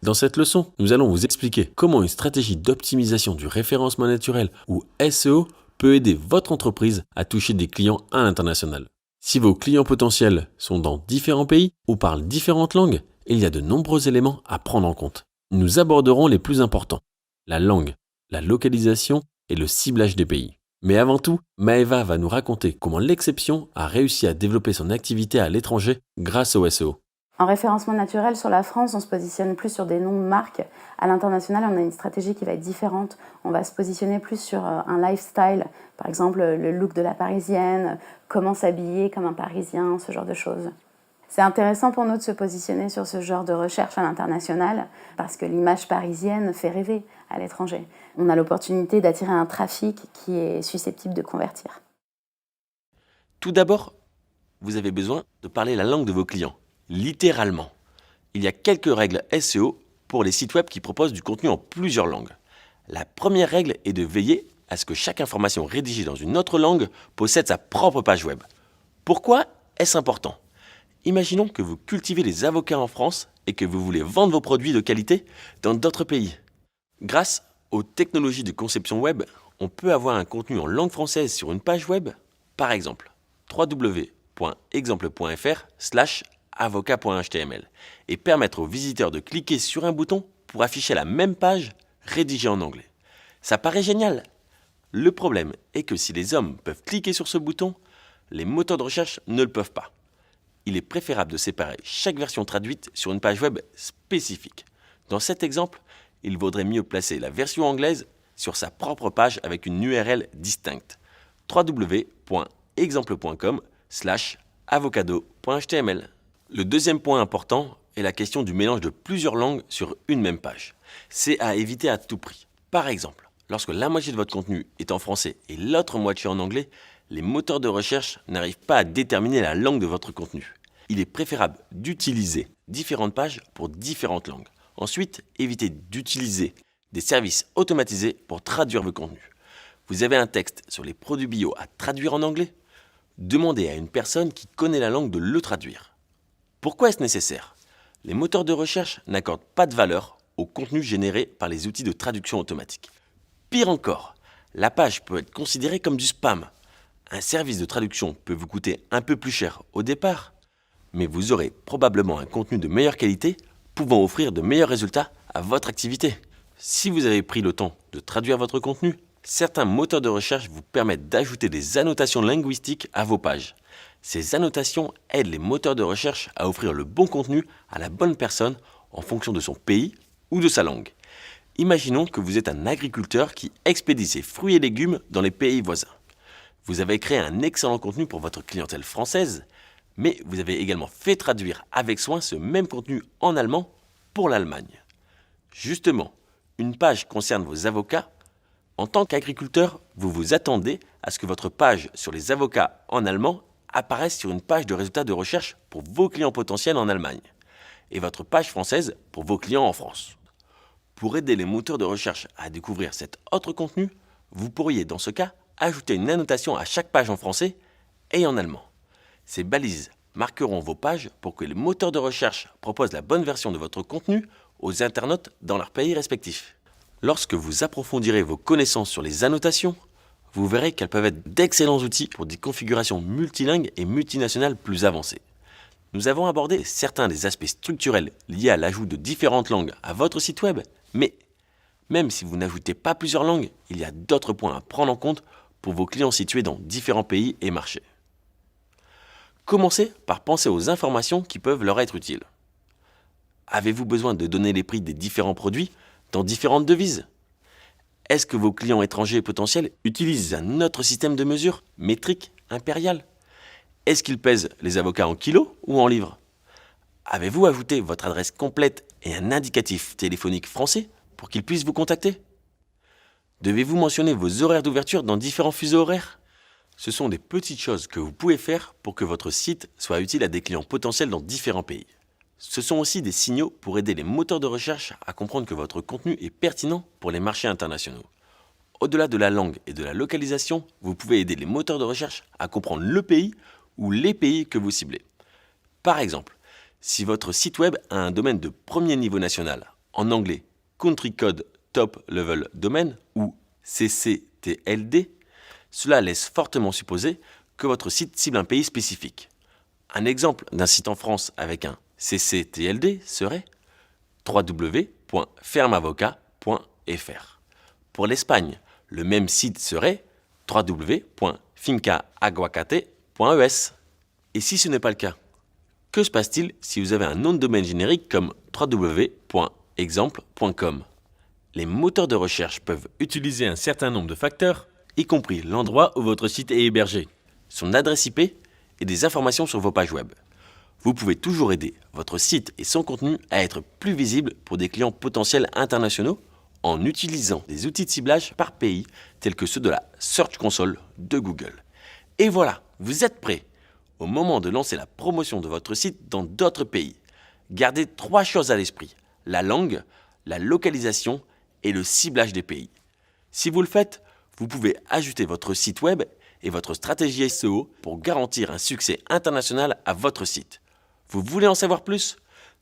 Dans cette leçon, nous allons vous expliquer comment une stratégie d'optimisation du référencement naturel ou SEO peut aider votre entreprise à toucher des clients à l'international. Si vos clients potentiels sont dans différents pays ou parlent différentes langues, il y a de nombreux éléments à prendre en compte. Nous aborderons les plus importants: la langue, la localisation et le ciblage des pays. Mais avant tout, Maëva va nous raconter comment l'exception a réussi à développer son activité à l'étranger grâce au SEO. En référencement naturel, sur la France, on se positionne plus sur des noms de marques. À l'international, on a une stratégie qui va être différente. On va se positionner plus sur un lifestyle, par exemple le look de la Parisienne, comment s'habiller comme un Parisien, ce genre de choses. C'est intéressant pour nous de se positionner sur ce genre de recherche à l'international parce que l'image parisienne fait rêver à l'étranger. On a l'opportunité d'attirer un trafic qui est susceptible de convertir. Tout d'abord, vous avez besoin de parler la langue de vos clients. Littéralement. Il y a quelques règles SEO pour les sites web qui proposent du contenu en plusieurs langues. La première règle est de veiller à ce que chaque information rédigée dans une autre langue possède sa propre page web. Pourquoi est-ce important ? Imaginons que vous cultivez les avocats en France et que vous voulez vendre vos produits de qualité dans d'autres pays. Grâce aux technologies de conception web, on peut avoir un contenu en langue française sur une page web, par exemple www.exemple.fr/avocat.html, et permettre aux visiteurs de cliquer sur un bouton pour afficher la même page rédigée en anglais. Ça paraît génial. Le problème est que si les hommes peuvent cliquer sur ce bouton, les moteurs de recherche ne le peuvent pas. Il est préférable de séparer chaque version traduite sur une page web spécifique. Dans cet exemple, il vaudrait mieux placer la version anglaise sur sa propre page avec une URL distincte: www.exemple.com/avocado.html. Le deuxième point important est la question du mélange de plusieurs langues sur une même page. C'est à éviter à tout prix. Par exemple, lorsque la moitié de votre contenu est en français et l'autre moitié en anglais, les moteurs de recherche n'arrivent pas à déterminer la langue de votre contenu. Il est préférable d'utiliser différentes pages pour différentes langues. Ensuite, évitez d'utiliser des services automatisés pour traduire vos contenus. Vous avez un texte sur les produits bio à traduire en anglais ? Demandez à une personne qui connaît la langue de le traduire. Pourquoi est-ce nécessaire ? Les moteurs de recherche n'accordent pas de valeur au contenu généré par les outils de traduction automatique. Pire encore, la page peut être considérée comme du spam. Un service de traduction peut vous coûter un peu plus cher au départ, mais vous aurez probablement un contenu de meilleure qualité pouvant offrir de meilleurs résultats à votre activité. Si vous avez pris le temps de traduire votre contenu, certains moteurs de recherche vous permettent d'ajouter des annotations linguistiques à vos pages. Ces annotations aident les moteurs de recherche à offrir le bon contenu à la bonne personne en fonction de son pays ou de sa langue. Imaginons que vous êtes un agriculteur qui expédie ses fruits et légumes dans les pays voisins. Vous avez créé un excellent contenu pour votre clientèle française, mais vous avez également fait traduire avec soin ce même contenu en allemand pour l'Allemagne. Justement, une page concerne vos avocats. En tant qu'agriculteur, vous vous attendez à ce que votre page sur les avocats en allemand apparaisse sur une page de résultats de recherche pour vos clients potentiels en Allemagne et votre page française pour vos clients en France. Pour aider les moteurs de recherche à découvrir cet autre contenu, vous pourriez dans ce cas ajouter une annotation à chaque page en français et en allemand. Ces balises marqueront vos pages pour que les moteurs de recherche proposent la bonne version de votre contenu aux internautes dans leur pays respectif. Lorsque vous approfondirez vos connaissances sur les annotations, vous verrez qu'elles peuvent être d'excellents outils pour des configurations multilingues et multinationales plus avancées. Nous avons abordé certains des aspects structurels liés à l'ajout de différentes langues à votre site web, mais même si vous n'ajoutez pas plusieurs langues, il y a d'autres points à prendre en compte pour vos clients situés dans différents pays et marchés. Commencez par penser aux informations qui peuvent leur être utiles. Avez-vous besoin de donner les prix des différents produits dans différentes devises ? Est-ce que vos clients étrangers potentiels utilisent un autre système de mesure, métrique, impérial ? Est-ce qu'ils pèsent les avocats en kilos ou en livres ? Avez-vous ajouté votre adresse complète et un indicatif téléphonique français pour qu'ils puissent vous contacter ? Devez-vous mentionner vos horaires d'ouverture dans différents fuseaux horaires ? Ce sont des petites choses que vous pouvez faire pour que votre site soit utile à des clients potentiels dans différents pays. Ce sont aussi des signaux pour aider les moteurs de recherche à comprendre que votre contenu est pertinent pour les marchés internationaux. Au-delà de la langue et de la localisation, vous pouvez aider les moteurs de recherche à comprendre le pays ou les pays que vous ciblez. Par exemple, si votre site web a un domaine de premier niveau national en anglais Country Code Top Level Domain ou CCTLD, cela laisse fortement supposer que votre site cible un pays spécifique. Un exemple d'un site en France avec un CCTLD serait www.fermavocat.fr. Pour l'Espagne, le même site serait www.fincaaguacate.es. Et si ce n'est pas le cas, que se passe-t-il si vous avez un nom de domaine générique comme www.exemple.com? Les moteurs de recherche peuvent utiliser un certain nombre de facteurs, y compris l'endroit où votre site est hébergé, son adresse IP et des informations sur vos pages web. Vous pouvez toujours aider votre site et son contenu à être plus visible pour des clients potentiels internationaux en utilisant des outils de ciblage par pays tels que ceux de la Search Console de Google. Et voilà, vous êtes prêts au moment de lancer la promotion de votre site dans d'autres pays. Gardez 3 choses à l'esprit: la langue, la localisation et le ciblage des pays. Si vous le faites, vous pouvez ajouter votre site web et votre stratégie SEO pour garantir un succès international à votre site. Vous voulez en savoir plus?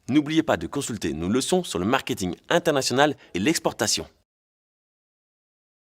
N'oubliez pas de consulter nos leçons sur le marketing international et l'exportation.